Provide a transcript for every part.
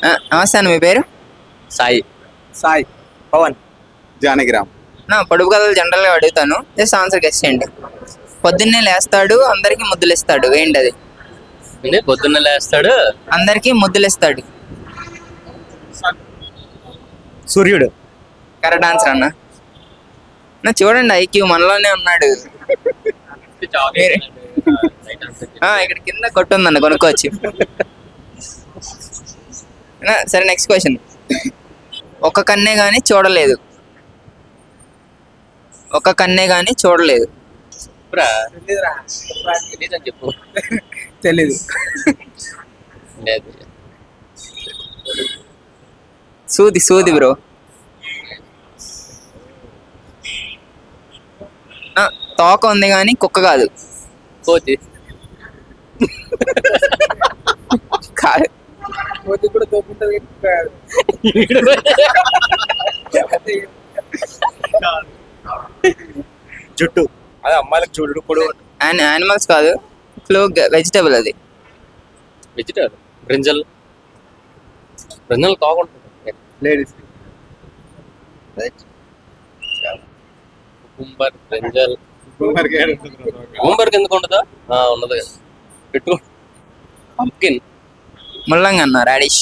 నమస్తే అన్న, మీ పేరు? సాయి. సాయి పవన్ జానకిరామ్. నా పొడుపు కథలు జనరల్గా అడుగుతాను, జస్ట్ ఆన్సర్ గెస్ చేయండి. పొద్దున్నే లేస్తాడు, అందరికి ముద్దులు ఇస్తాడు, ఏంటి అది? పొద్దున్న లేస్తాడు, అందరికి ముద్దులు ఇస్తాడు. సూర్యుడు. కరెక్ట్ ఆన్సర్ అన్న. చూడండి, ఐక్యూ మనలోనే ఉన్నాడు. ఇక్కడ కింద కొట్టుందన్న, కొనుక్కోవచ్చు. సరే, నెక్స్ట్ క్వశ్చన్. ఒక కన్నే గాని చూడలేదు. ఒక కన్నే గాని చూడలేదు. చెప్పు. తెలీదు. సూది సూది బ్రో. తోక ఉంది కానీ కుక్క కాదు. కోతి. కాదు. కోతి కూడా తోకుంటది. జుట్టు. అదే అమ్మాయిలకు చూడు పొడు. యానిమల్స్ కాదు, క్లో వెజిటబుల్ అది. వెజిటబుల్. బ్రింజల్. బ్రింజల్ కాకుండా లేడీస్. Cucumber, brinjal. కుకుంబర్ ఎందుకు ఉండదా? ఉండదు కదా. పెట్టు. పంప్కిన్. ముల్లంగి అన్న, రాడిష్.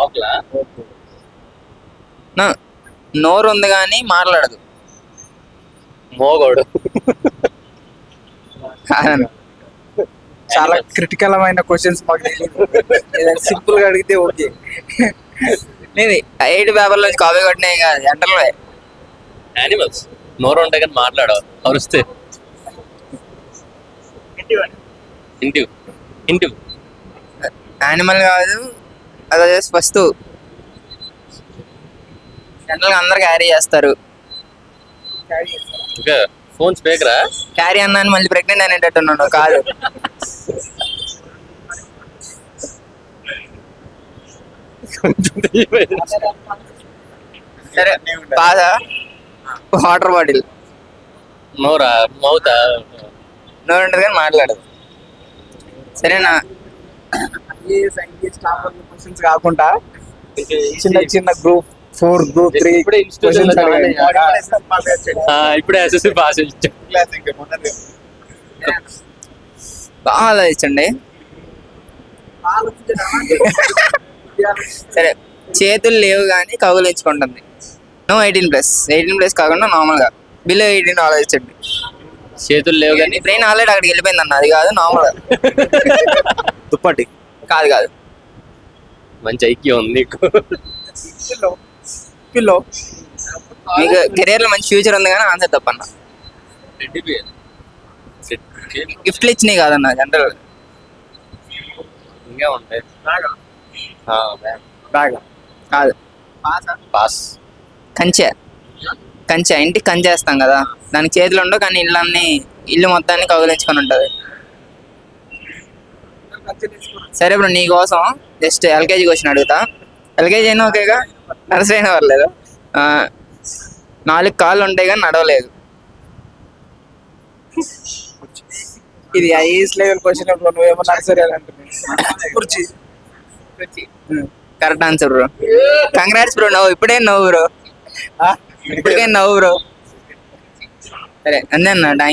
ఆకులా. నోరు ఉంది కానీ మాట్లాడదు. మోగోడు. చాలా క్రిటికల్ అయిన క్వశ్చన్స్ మాకు తెలియదు. సింపుల్ గా అడిగితే ఓకే. లేదు, 8 పేపర్ల నుంచి కాపీ కొట్టినాయి కాదు, జనరల్. యానిమల్స్. నోరు ఉంటాయి కానీ మాట్లాడవు, అరుస్తే. ఇంటివ్. ఇంటివ్. యానిమల్ కాదు, అదే వస్తువు. జనరల్గా అందరు క్యారీ చేస్తారు. ఇంకా ఫోన్ స్పీకరా? క్యారీ అన్నాను మళ్ళీ ప్రెగ్నెంట్ అనేటట్టున్నాడు. కాదు. సరే, పాదా. Water bottle. నోరా? మౌతా? నోరు ఉంటుంది కానీ మాట్లాడదు. సరేనా? క్వశ్చన్స్ కాకుండా చిన్న చిన్న గ్రూప్ 4, గ్రూప్ 3 ఇప్పుడే ఎస్ఎస్సి పాస్ బాగా ఆలోచించండి. సరే, చేతులు లేవు కానీ కౌగులించుకుంటుంది. నో 18+. కాకుండా నార్మల్గా బిలో 18 ఆలోచించండి. చేతులు లేవు కానీ బ్రెయిన్ ఆల్రెడీ అక్కడికి వెళ్ళిపోయింది అన్న, అది కాదు నార్మల్గా. దుప్పటి. కాదు. మంచి ఐక్యం ఉంది నీకు. పిల్లో. మీకు కెరీర్ లో మంచి ఫ్యూచర్ ఉంది కానీ ఆన్సర్ తప్పన్న. గిఫ్ట్లు ఇచ్చినాయి కాదన్న, జనరల్. ఇంకా ఉంటాయి. బ్యాగ్. కాదు. పాస్. కంచె ఇంటికి కంచె వేస్తాం కదా, దానికి చేతులు ఉండవు కానీ ఇల్లు మొత్తాన్ని కౌగిలించుకొని ఉంటుంది. సరే ఇప్పుడు నీ కోసం జస్ట్ ఎల్కేజీ క్వశ్చన్ అడుగుతా. ఎల్కేజీ అయినా ఓకేగా, నర్సరీ అయినా పర్లేదు. 4 కాళ్ళు ఉంటాయి కానీ నడవలేదు. ఇది ఐఏఎస్ లెవెల్ క్వశ్చన్. నువ్వేమో నర్సరీ కుర్చీ. Correct answer bro. Congrats bro. ఇప్పుడే నవ్వు బ్రో. సరే అంతే అన్న, థ్యాంక్ యూ.